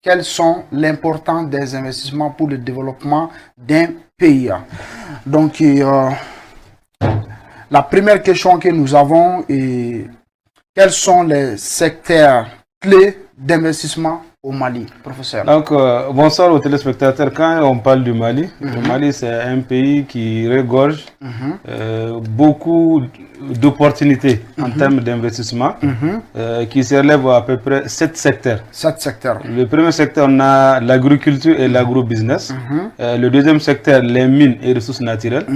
quels sont l'importance des investissements pour le développement d'un pays. Donc, la première question que nous avons est quels sont les secteurs clés d'investissement au Mali, professeur? Donc, bonsoir aux téléspectateurs. Quand on parle du Mali, le Mali c'est un pays qui regorge beaucoup d'opportunités en termes d'investissement, qui s'élève à peu près 7 secteurs. 7 secteurs. Le premier secteur, on a l'agriculture et l'agro-business. Le deuxième secteur, les mines et ressources naturelles.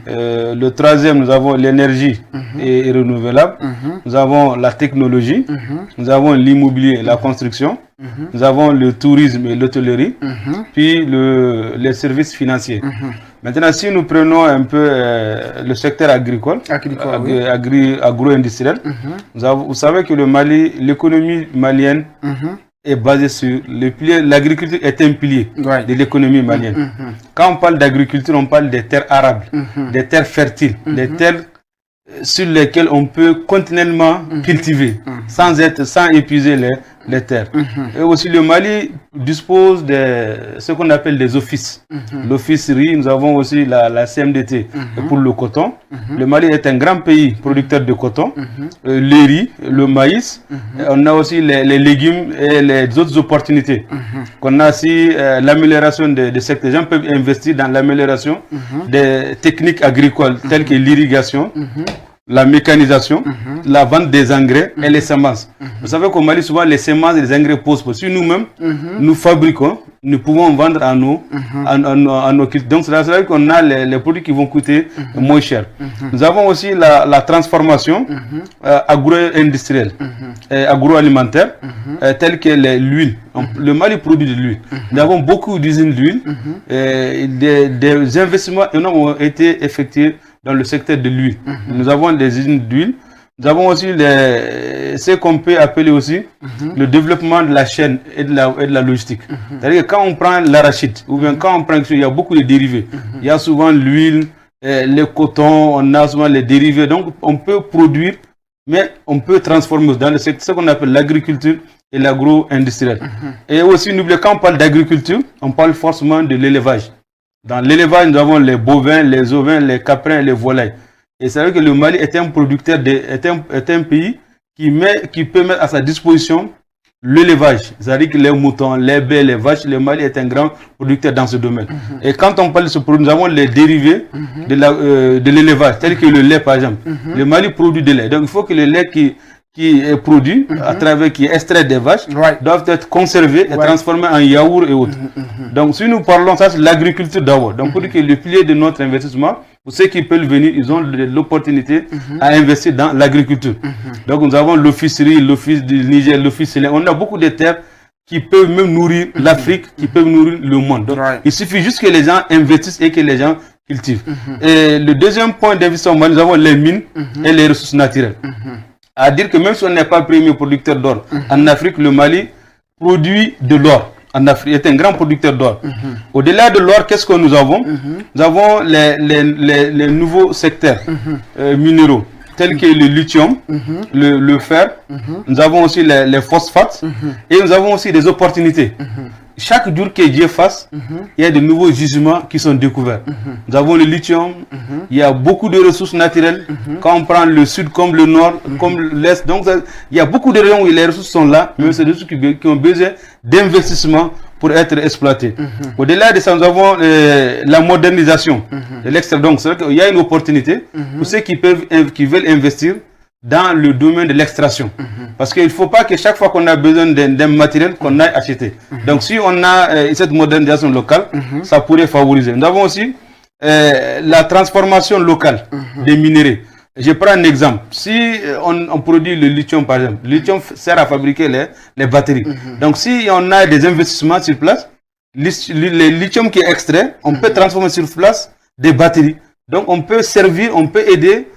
Le troisième, nous avons l'énergie et renouvelable. Nous avons la technologie. Nous avons l'immobilier et la construction. Nous avons le tourisme et l'hôtellerie, puis les services financiers. Maintenant, si nous prenons un peu le secteur agricole, agro-industriel, vous savez que le Mali, l'économie malienne est basée sur le pilier. L'agriculture est un pilier de l'économie malienne. Quand on parle d'agriculture, on parle des terres arables, des terres fertiles, des terres sur lesquelles on peut continuellement cultiver sans épuiser les terres. Et aussi le Mali dispose de ce qu'on appelle des offices. L'office riz, nous avons aussi la CMDT pour le coton. Le Mali est un grand pays producteur de coton, le riz, le maïs. On a aussi les légumes et les autres opportunités. On a aussi l'amélioration des secteurs. Les gens peuvent investir dans l'amélioration des techniques agricoles telles que l'irrigation, la mécanisation, la vente des engrais et les semences. Vous savez qu'au Mali, souvent, les semences et les engrais posent. Si nous-mêmes, nous fabriquons, nous pouvons vendre à nos cultures. Donc, c'est vrai qu'on a les produits qui vont coûter moins cher. Nous avons aussi la transformation agro-industrielle et agroalimentaire, telle que l'huile. Le Mali produit de l'huile. Nous avons beaucoup d'usines d'huile. Des investissements énormes ont été effectués dans le secteur de l'huile. Nous avons des usines d'huile. Nous avons aussi ce qu'on peut appeler aussi le développement de la chaîne et de la logistique. C'est-à-dire que quand on prend l'arachide, ou bien quand on prend, il y a beaucoup de dérivés. Il y a souvent l'huile, le coton, on a souvent les dérivés. Donc on peut produire, mais on peut transformer dans le secteur, ce qu'on appelle l'agriculture et l'agro-industriel. Et aussi, n'oubliez, quand on parle d'agriculture, on parle forcément de l'élevage. Dans l'élevage, nous avons les bovins, les ovins, les caprins, les volailles. Et c'est vrai que le Mali est un producteur, est un pays qui peut mettre à sa disposition l'élevage. C'est-à-dire que les moutons, les baies, les vaches, le Mali est un grand producteur dans ce domaine. Et quand on parle de ce produit, nous avons les dérivés de l'élevage, tels que le lait par exemple. Le Mali produit du lait. Donc il faut que le lait qui est produit, qui est extrait des vaches, doivent être conservés et transformés en yaourt et autres. Donc si nous parlons, ça c'est l'agriculture d'abord. Donc pour dire que le pilier de notre investissement, pour ceux qui peuvent venir, ils ont l'opportunité à investir dans l'agriculture. Donc nous avons l'office riz, l'office du Niger, l'office Célène. On a beaucoup de terres qui peuvent même nourrir l'Afrique, qui peuvent nourrir le monde. Donc il suffit juste que les gens investissent et que les gens cultivent. Et le deuxième point d'investissement, nous avons les mines et les ressources naturelles. À dire que même si on n'est pas premier producteur d'or, en Afrique, le Mali produit de l'or. En Afrique, est un grand producteur d'or. Au-delà de l'or, qu'est-ce que nous avons? Nous avons les nouveaux secteurs minéraux, tels que le lithium, le fer. Nous avons aussi les phosphates et nous avons aussi des opportunités. Chaque jour que Dieu fasse, il y a de nouveaux gisements qui sont découverts. Nous avons le lithium, il y a beaucoup de ressources naturelles. Quand on prend le sud comme le nord, comme l'est, donc il y a beaucoup de régions où les ressources sont là, mais c'est des ressources qui ont besoin d'investissement pour être exploitées. Au-delà de ça, nous avons la modernisation de l'extérieur. Donc, c'est vrai qu'il y a une opportunité pour ceux qui veulent investir dans le domaine de l'extraction. Parce qu'il ne faut pas que chaque fois qu'on a besoin d'un matériel, qu'on aille acheter. Donc si on a cette modernisation locale, ça pourrait favoriser. Nous avons aussi la transformation locale des minéraux. Je prends un exemple. Si on produit le lithium par exemple, le lithium sert à fabriquer les batteries. Donc si on a des investissements sur place, le lithium qui est extrait, on peut transformer sur place des batteries. Donc on peut servir, on peut aider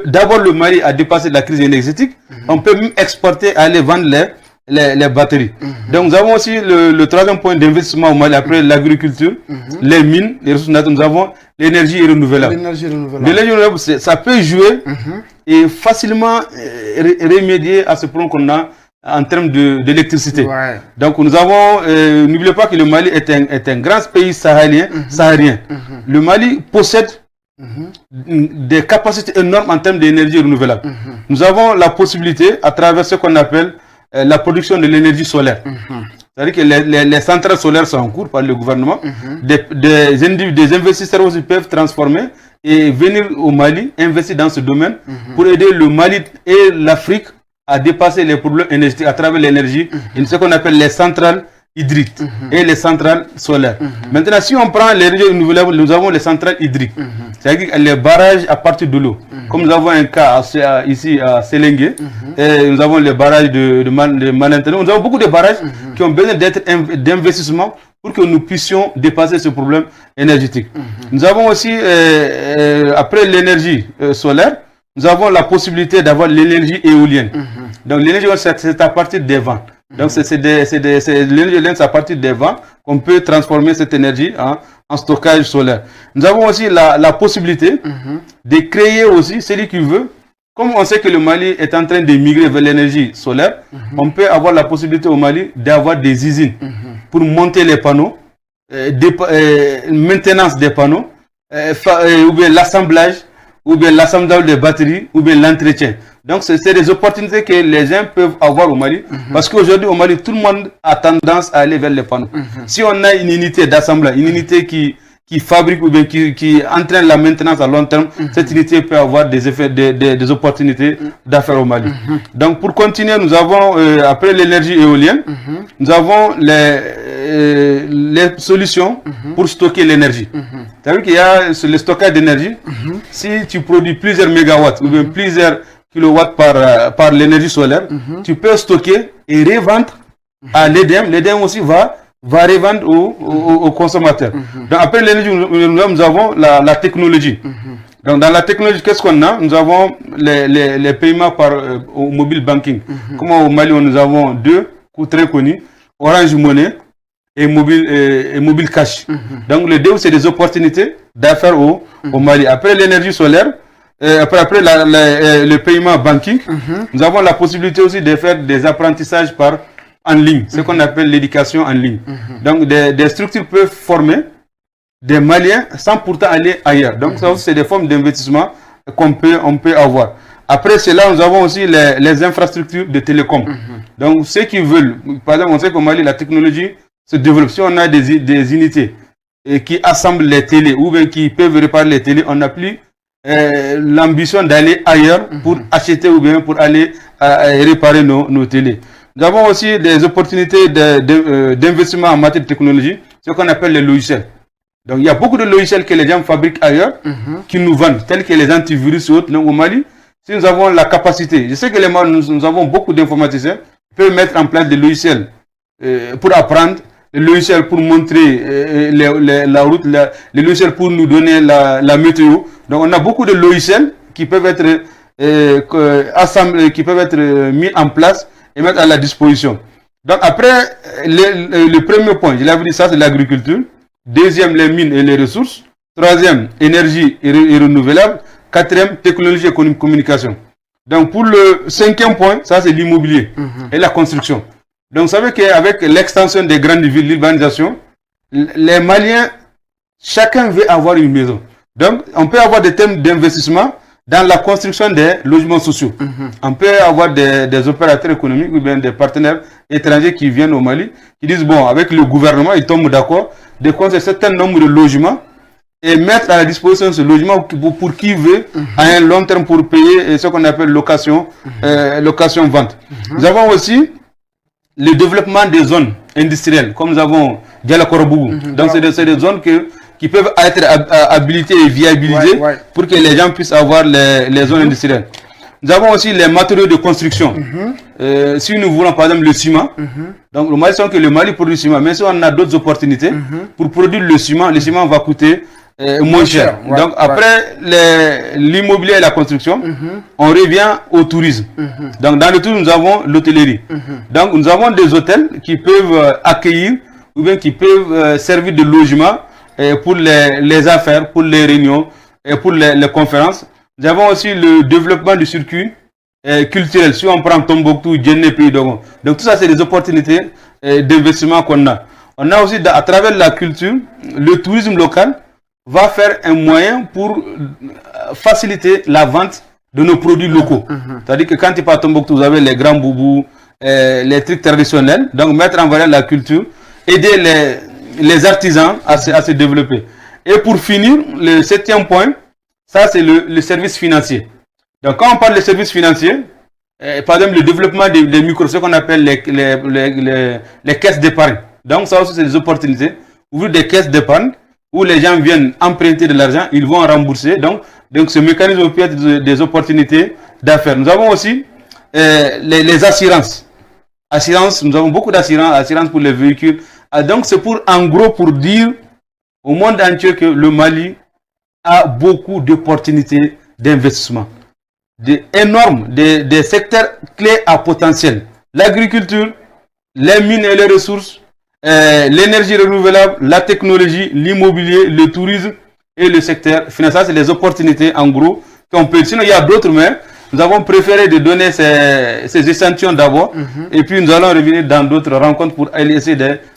d'abord le Mali a dépassé la crise énergétique, on peut même exporter, aller vendre les batteries. Donc nous avons aussi le troisième point d'investissement au Mali, après l'agriculture, les mines, les ressources naturelles, nous avons l'énergie renouvelable. L'énergie renouvelable, ça peut jouer et facilement remédier à ce problème qu'on a en termes d'électricité. Donc nous avons, n'oubliez pas que le Mali est un grand pays sahélien. Le Mali possède des capacités énormes en termes d'énergie renouvelable. Nous avons la possibilité, à travers ce qu'on appelle la production de l'énergie solaire. C'est-à-dire que les centrales solaires sont en cours par le gouvernement. Des investisseurs aussi peuvent transformer et venir au Mali, investir dans ce domaine pour aider le Mali et l'Afrique à dépasser les problèmes énergétiques à travers l'énergie, ce qu'on appelle les centrales hydriques et les centrales solaires. Maintenant, si on prend l'énergie renouvelable, nous avons les centrales hydriques, c'est-à-dire les barrages à partir de l'eau. Comme nous avons un cas ici à Selengue, et nous avons les barrages de Manantano, nous avons beaucoup de barrages qui ont besoin d'investissement pour que nous puissions dépasser ce problème énergétique. Nous avons aussi, après l'énergie solaire, nous avons la possibilité d'avoir l'énergie éolienne. Donc l'énergie éolienne, c'est à partir des vents. Donc l'énergie éolienne, c'est à partir des vents qu'on peut transformer cette énergie en stockage solaire. Nous avons aussi la possibilité de créer aussi, celui qui veut, comme on sait que le Mali est en train de migrer vers l'énergie solaire, on peut avoir la possibilité au Mali d'avoir des usines pour monter les panneaux, maintenance des panneaux, ou bien l'assemblage, ou bien l'assemblage des batteries, ou bien l'entretien. Donc, c'est des opportunités que les gens peuvent avoir au Mali. Parce qu'aujourd'hui, au Mali, tout le monde a tendance à aller vers les panneaux. Si on a une unité d'assemblage, une unité qui fabrique ou bien qui entraîne la maintenance à long terme, cette unité peut avoir des effets, des opportunités d'affaires au Mali. Donc, pour continuer, nous avons, après l'énergie éolienne, nous avons les solutions pour stocker l'énergie. C'est-à-dire qu'il y a le stockage d'énergie. Si tu produis plusieurs mégawatts ou bien plusieurs kilowatts par l'énergie solaire, tu peux stocker et revendre à l'EDM. L'EDM aussi va revendre aux consommateurs. Donc après l'énergie, nous avons la technologie. Donc dans la technologie, qu'est-ce qu'on a? Nous avons les paiements au mobile banking. Comme au Mali, nous avons deux très connus, Orange Money et mobile cash. Donc les deux, c'est des opportunités d'affaires au Mali. Après l'énergie solaire, après le paiement banking, nous avons la possibilité aussi de faire des apprentissages en ligne, ce qu'on appelle l'éducation en ligne. Donc des structures peuvent former des Maliens sans pourtant aller ailleurs. Donc ça aussi, c'est des formes d'investissement on peut avoir. Après cela, nous avons aussi les infrastructures de télécom. Donc ceux qui veulent, par exemple, on sait qu'au Mali, la technologie se développe. Si on a des unités qui assemblent les télés ou bien qui peuvent réparer les télés, on n'a plus l'ambition d'aller ailleurs pour acheter ou bien pour aller réparer nos télés. Nous avons aussi des opportunités d'investissement en matière de technologie, ce qu'on appelle les logiciels. Donc il y a beaucoup de logiciels que les gens fabriquent ailleurs, qui nous vendent, tels que les antivirus et autres. Donc au Mali, si nous avons la capacité, je sais que nous avons beaucoup d'informaticiens qui peuvent mettre en place des logiciels pour apprendre, les logiciels pour montrer la route, les logiciels pour nous donner la météo. Donc on a beaucoup de logiciels qui peuvent être assemblés, qui peuvent être mis en place et mettre à la disposition. Donc après, le premier point, je l'avais dit, ça c'est l'agriculture. Deuxième, les mines et les ressources. Troisième, énergie et renouvelable. Quatrième, technologie et communication. Donc pour le cinquième point, ça c'est l'immobilier et la construction. Donc vous savez qu'avec l'extension des grandes villes, l'urbanisation, les Maliens, chacun veut avoir une maison. Donc on peut avoir des thèmes d'investissement dans la construction des logements sociaux. On peut avoir des opérateurs économiques ou bien des partenaires étrangers qui viennent au Mali, qui disent, bon, avec le gouvernement, ils tombent d'accord de construire un certain nombre de logements et mettre à la disposition ce logement pour qui veut, à un long terme, pour payer ce qu'on appelle location-vente. Nous avons aussi le développement des zones industrielles, comme nous avons Dialakorbougou. Donc c'est des zones qui peuvent être habilitées et viabilisées pour que les gens puissent avoir les zones industrielles. Nous avons aussi les matériaux de construction. Si nous voulons par exemple le ciment, donc le Mali, que le Mali produit le ciment, mais si on a d'autres opportunités pour produire le ciment va coûter moins cher. Donc après l'immobilier et la construction, on revient au tourisme. Donc dans le tourisme, nous avons l'hôtellerie. Donc nous avons des hôtels qui peuvent accueillir ou bien qui peuvent servir de logement pour les affaires, pour les réunions et pour les conférences. Nous avons aussi le développement du circuit culturels. Si on prend Tombouctou, Djenné, Pays Dogon. Donc tout ça, c'est des opportunités d'investissement qu'on a. On a aussi, à travers la culture, le tourisme local va faire un moyen pour faciliter la vente de nos produits locaux. C'est-à-dire que quand tu pars à Tombouctou, vous avez les grands boubous, les trucs traditionnels. Donc mettre en valeur la culture, aider les artisans à se développer. Et pour finir, le 7e point, ça c'est le service financier. Donc quand on parle de services financiers, par exemple le développement des micros, ce qu'on appelle les caisses d'épargne. Donc ça aussi c'est des opportunités. Ouvrir des caisses d'épargne où les gens viennent emprunter de l'argent, ils vont rembourser. Donc ce mécanisme peut être des opportunités d'affaires. Nous avons aussi les assurances. Nous avons beaucoup d'assurances pour les véhicules. Donc c'est en gros pour dire au monde entier que le Mali a beaucoup d'opportunités d'investissement. Énormes, des secteurs clés à potentiel. L'agriculture, les mines et les ressources, l'énergie renouvelable, la technologie, l'immobilier, le tourisme et le secteur financier. C'est les opportunités en gros qu'on peut. Sinon il y a d'autres, mais nous avons préféré de donner ces échantillons d'abord et puis nous allons revenir dans d'autres rencontres pour essayer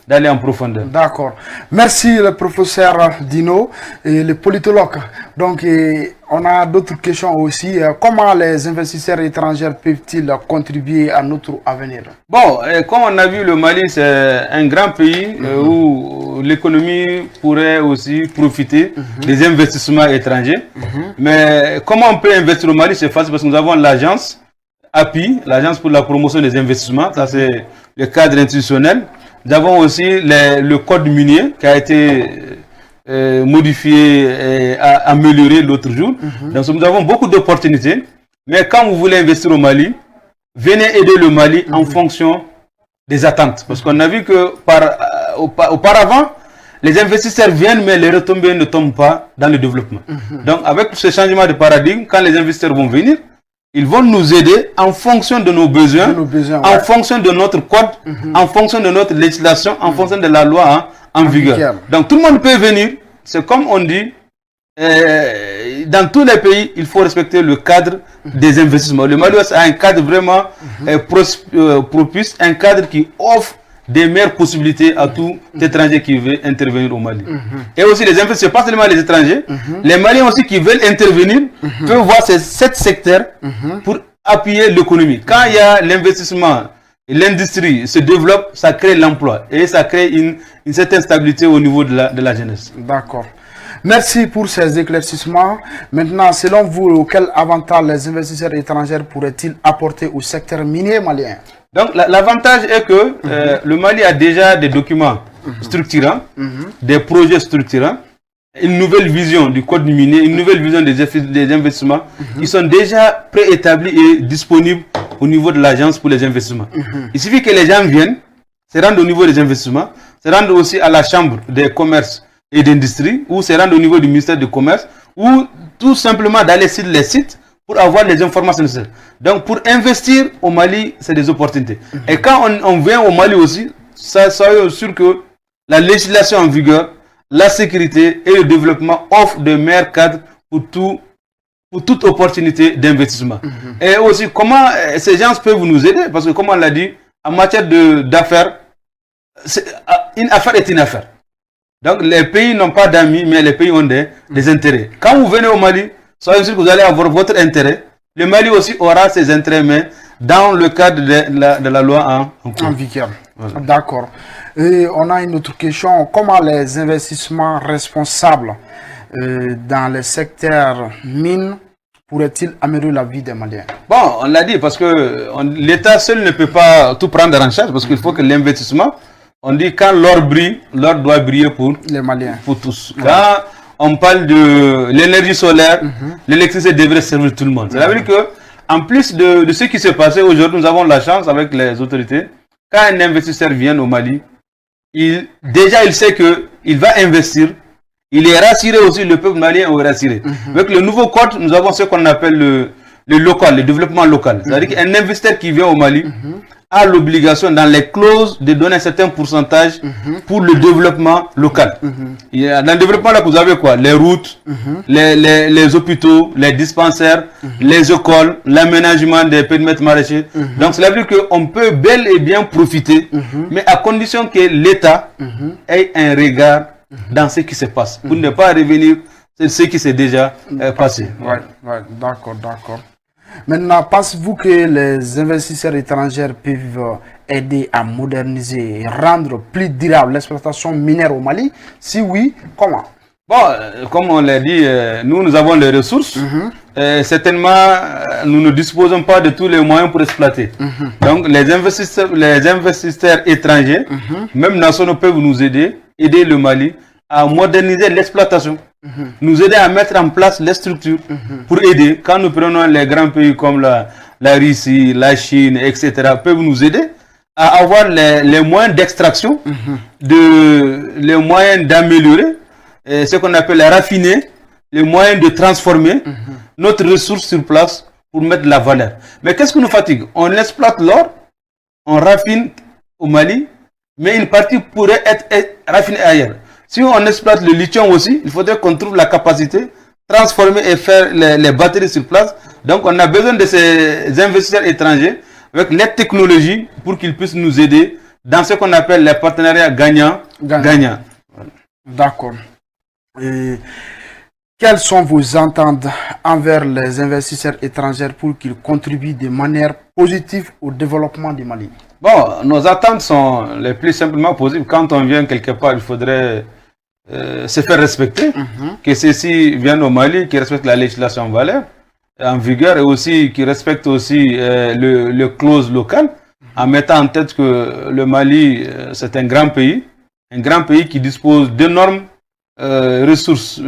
d'aller en profondeur. D'accord. Merci le professeur Dino et le politologue. Donc on a d'autres questions aussi. Comment les investisseurs étrangers peuvent-ils contribuer à notre avenir? Bon, comme on a vu, le Mali c'est un grand pays où l'économie pourrait aussi profiter des investissements étrangers. Mais comment on peut investir au Mali? C'est facile parce que nous avons l'agence API, l'agence pour la promotion des investissements. Ça c'est le cadre institutionnel. Nous avons aussi le code minier qui a été modifié et amélioré l'autre jour. Donc nous avons beaucoup d'opportunités. Mais quand vous voulez investir au Mali, venez aider le Mali en fonction des attentes. Parce qu'on a vu que auparavant, les investisseurs viennent, mais les retombées ne tombent pas dans le développement. Donc avec ce changement de paradigme, quand les investisseurs vont venir, ils vont nous aider en fonction de nos besoins, en fonction de notre code, en fonction de notre législation, en fonction de la loi en vigueur. Donc tout le monde peut venir. C'est comme on dit, dans tous les pays, il faut respecter le cadre des investissements. Le Mali a un cadre vraiment propice, un cadre qui offre des meilleures possibilités à tout étranger qui veut intervenir au Mali. Et aussi les investisseurs, pas seulement les étrangers, les Maliens aussi qui veulent intervenir peuvent voir ces 7 secteurs pour appuyer l'économie. Quand il y a l'investissement, l'industrie se développe, ça crée l'emploi et ça crée une certaine stabilité au niveau de la jeunesse. D'accord. Merci pour ces éclaircissements. Maintenant, selon vous, quel avantage les investisseurs étrangers pourraient-ils apporter au secteur minier malien? Donc l'avantage est que le Mali a déjà des documents structurants, des projets structurants, une nouvelle vision du code minier, une nouvelle vision des investissements. Ils sont déjà préétablis et disponibles au niveau de l'agence pour les investissements. Il suffit que les gens viennent, se rendent au niveau des investissements, se rendent aussi à la chambre des commerces et d'industrie, ou se rendent au niveau du ministère du commerce, ou tout simplement d'aller sur les sites pour avoir les informations nécessaires. Donc pour investir au Mali, c'est des opportunités. Et quand on vient au Mali aussi, soyez sûr que la législation en vigueur, la sécurité et le développement offrent de meilleurs cadres pour toute opportunité d'investissement. Et aussi, comment ces gens peuvent nous aider? Parce que comme on l'a dit, en matière d'affaires, une affaire est une affaire. Donc les pays n'ont pas d'amis, mais les pays ont des intérêts. Quand vous venez au Mali, soyez sûr que vous allez avoir votre intérêt. Le Mali aussi aura ses intérêts, mais dans le cadre de la loi en vigueur. Voilà. D'accord. Et on a une autre question. Comment les investissements responsables dans le secteur mine pourraient-ils améliorer la vie des Maliens? Bon, on l'a dit, parce que l'État seul ne peut pas tout prendre en charge, parce qu'il faut que l'investissement, on dit quand l'or brille, l'or doit briller pour les Maliens. Pour tous. Quand on parle de l'énergie solaire, l'électricité devrait servir tout le monde. Ça veut dire que, en plus de ce qui s'est passé aujourd'hui, nous avons la chance avec les autorités. Quand un investisseur vient au Mali, il sait qu'il va investir. Il est rassuré aussi, le peuple malien est rassuré. Avec le nouveau code, nous avons ce qu'on appelle le local, le développement local. C'est-à-dire qu'un investisseur qui vient au Mali a l'obligation dans les clauses de donner un certain pourcentage pour le développement local. Dans le développement là, vous avez quoi? Les routes, les hôpitaux, les dispensaires, les écoles, l'aménagement des périmètres maraîchers. Donc cela veut dire qu'on peut bel et bien profiter, mais à condition que l'État ait un regard dans ce qui se passe, pour ne pas revenir sur ce qui s'est déjà passé. Ouais, d'accord. Maintenant, pensez-vous que les investisseurs étrangers peuvent aider à moderniser et rendre plus durable l'exploitation minière au Mali? Si oui, comment? Bon, comme on l'a dit, nous avons les ressources. Certainement, nous ne disposons pas de tous les moyens pour exploiter. Donc, les investisseurs étrangers, même nationaux, peuvent nous aider le Mali à moderniser l'exploitation. Nous aider à mettre en place les structures pour aider. Quand nous prenons les grands pays comme la Russie, la Chine, etc., peuvent nous aider à avoir les moyens d'extraction, les moyens d'améliorer, ce qu'on appelle raffiner, les moyens de transformer notre ressource sur place pour mettre de la valeur. Mais qu'est-ce qui nous fatigue? On exploite l'or, on raffine au Mali, mais une partie pourrait être raffinée ailleurs. Si on exploite le lithium aussi, il faudrait qu'on trouve la capacité, transformer et faire les batteries sur place. Donc on a besoin de ces investisseurs étrangers avec les technologies pour qu'ils puissent nous aider dans ce qu'on appelle les partenariats gagnant-gagnant. D'accord. Quelles sont vos attentes envers les investisseurs étrangers pour qu'ils contribuent de manière positive au développement du Mali? Bon, nos attentes sont les plus simplement possibles. Quand on vient quelque part, il faudrait se faire respecter, que ceux-ci viennent au Mali, qui respectent la législation en vigueur et aussi qui respectent aussi le clause local, en mettant en tête que le Mali, c'est un grand pays qui dispose d'énormes ressources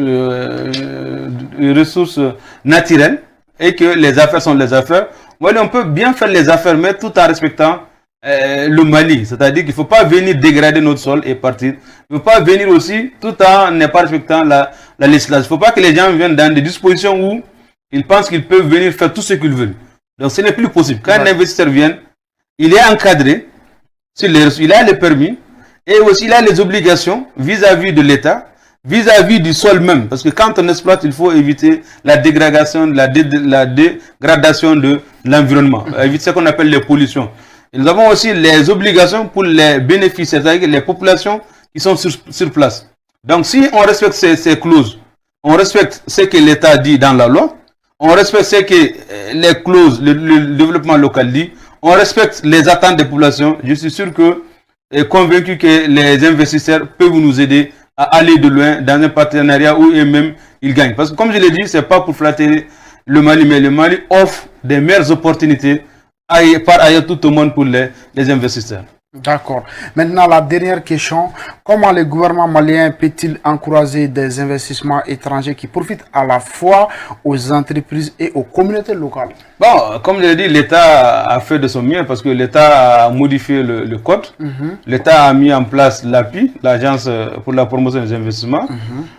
naturelles et que les affaires sont les affaires. Voilà, on peut bien faire les affaires, mais tout en respectant le Mali, c'est-à-dire qu'il ne faut pas venir dégrader notre sol et partir. Il ne faut pas venir aussi tout en ne pas respectant la législation. Il ne faut pas que les gens viennent dans des dispositions où ils pensent qu'ils peuvent venir faire tout ce qu'ils veulent. Donc ce n'est plus possible. Quand un investisseur vient, il est encadré, il a les permis et aussi il a les obligations vis-à-vis de l'État, vis-à-vis du sol même. Parce que quand on exploite, il faut éviter la dégradation de l'environnement, éviter ce qu'on appelle les pollutions. Et nous avons aussi les obligations pour les bénéficiaires, c'est-à-dire les populations qui sont sur place. Donc si on respecte ces clauses, on respecte ce que l'État dit dans la loi, on respecte ce que les clauses, le développement local dit, on respecte les attentes des populations, je suis sûr que, et convaincu que les investisseurs peuvent nous aider à aller de loin dans un partenariat où eux-mêmes ils gagnent. Parce que comme je l'ai dit, ce n'est pas pour flatter le Mali, mais le Mali offre des meilleures opportunités par ailleurs tout au monde pour les investisseurs. D'accord. Maintenant, la dernière question. Comment le gouvernement malien peut-il encourager des investissements étrangers qui profitent à la fois aux entreprises et aux communautés locales? Bon, comme je l'ai dit, l'État a fait de son mieux parce que l'État a modifié le code. L'État a mis en place l'API, l'Agence pour la promotion des investissements.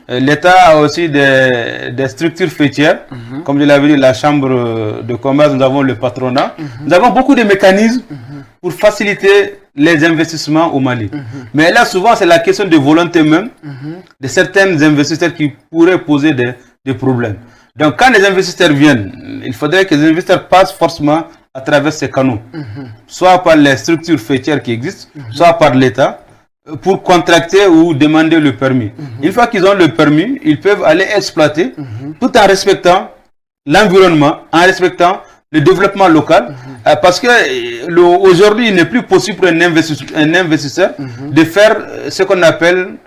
L'État a aussi des structures faîtières. Comme je l'avais dit, la Chambre de commerce, nous avons le patronat. Nous avons beaucoup de mécanismes pour faciliter les investissements au Mali. Mais là, souvent, c'est la question de volonté même de certains investisseurs qui pourraient poser des problèmes. Donc, quand les investisseurs viennent, il faudrait que les investisseurs passent forcément à travers ces canaux. Soit par les structures faîtières qui existent, soit par l'État, pour contracter ou demander le permis. Une fois qu'ils ont le permis, ils peuvent aller exploiter tout en respectant l'environnement, en respectant le développement local, parce que aujourd'hui, il n'est plus possible pour un investisseur de faire ce qu'on appelle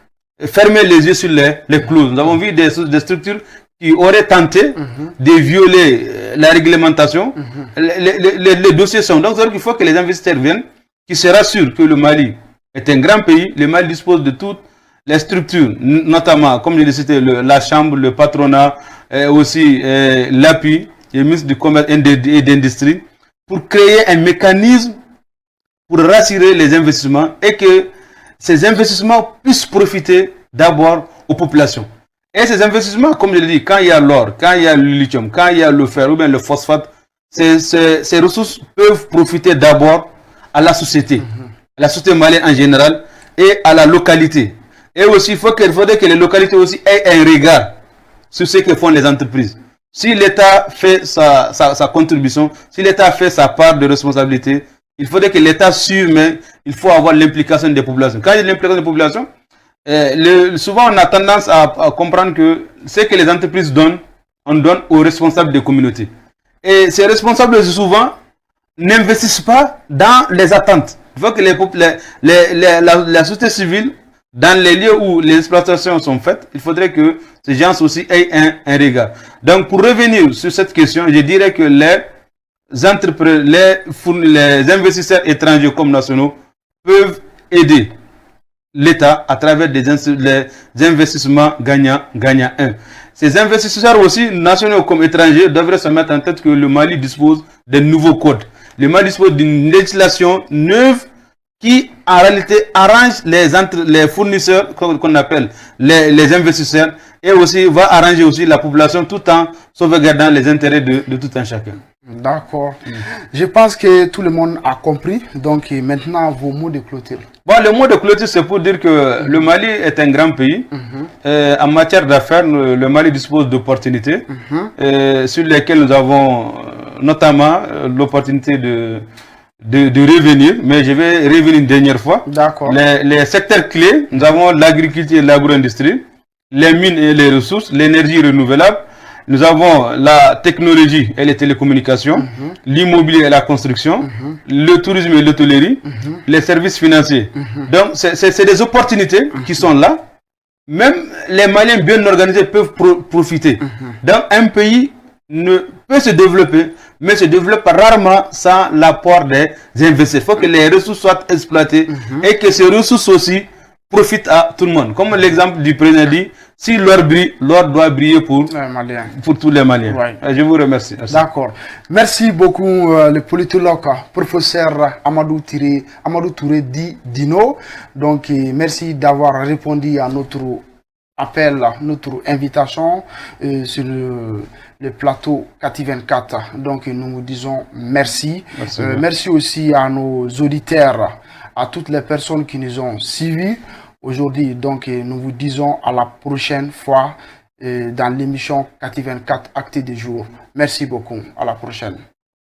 fermer les yeux sur les clauses. Nous avons vu des structures qui auraient tenté de violer la réglementation. Les dossiers sont. Donc, il faut que les investisseurs viennent, qui se rassurent que le Mali est un grand pays. Le Mali dispose de toutes les structures, notamment, comme je l'ai cité, la Chambre, le patronat, aussi l'API, le ministre du Commerce et d'Industrie, pour créer un mécanisme pour rassurer les investissements et que ces investissements puissent profiter d'abord aux populations. Et ces investissements, comme je l'ai dit, quand il y a l'or, quand il y a le lithium, quand il y a le fer ou bien le phosphate, ces ressources peuvent profiter d'abord à la société malienne en général et à la localité. Et aussi, il faudrait que les localités aussi aient un regard sur ce que font les entreprises. Si l'État fait sa contribution, si l'État fait sa part de responsabilité, il faudrait que l'État suive, mais il faut avoir l'implication des populations. Quand il y a l'implication des populations, souvent on a tendance à comprendre que ce que les entreprises donnent, on donne aux responsables des communautés. Et ces responsables, souvent, n'investissent pas dans les attentes. Il faut que la société civile, dans les lieux où les exploitations sont faites, il faudrait que ces gens aussi aient un regard. Donc, pour revenir sur cette question, je dirais que les investisseurs étrangers comme nationaux peuvent aider l'État à travers des investissements gagnant-gagnant-un. Ces investisseurs aussi, nationaux comme étrangers, devraient se mettre en tête que le Mali dispose de nouveaux codes. Le Mali dispose d'une législation neuve qui, en réalité, arrange les fournisseurs, qu'on appelle les investisseurs, et aussi va arranger aussi la population tout en sauvegardant les intérêts de tout un chacun. D'accord. Je pense que tout le monde a compris. Donc maintenant, vos mots de clôture. Bon, le mot de clôture, c'est pour dire que le Mali est un grand pays. En matière d'affaires, le Mali dispose d'opportunités sur lesquelles nous avons notamment l'opportunité de revenir. Mais je vais revenir une dernière fois. D'accord. Les secteurs clés, nous avons l'agriculture et l'agro-industrie, les mines et les ressources, l'énergie renouvelable. Nous avons la technologie et les télécommunications, l'immobilier et la construction, le tourisme et l'hôtellerie, les services financiers. Donc, c'est des opportunités qui sont là. Même les Maliens bien organisés peuvent profiter. Donc, un pays peut se développer, mais se développe rarement sans l'apport des investisseurs. Il faut que les ressources soient exploitées et que ces ressources aussi profitent à tout le monde. Comme l'exemple du président dit, si l'or brille, l'or doit briller pour tous les Maliens. Ouais. Je vous remercie. D'accord. Merci beaucoup, le politologue, professeur Amadou Touré Dino. Donc, merci d'avoir répondu à notre appel, notre invitation sur le plateau KT24. Donc, nous vous disons merci. Merci aussi à nos auditeurs, à toutes les personnes qui nous ont suivis aujourd'hui. Donc, nous vous disons à la prochaine fois dans l'émission KT24 Acte du jour. Merci beaucoup. À la prochaine.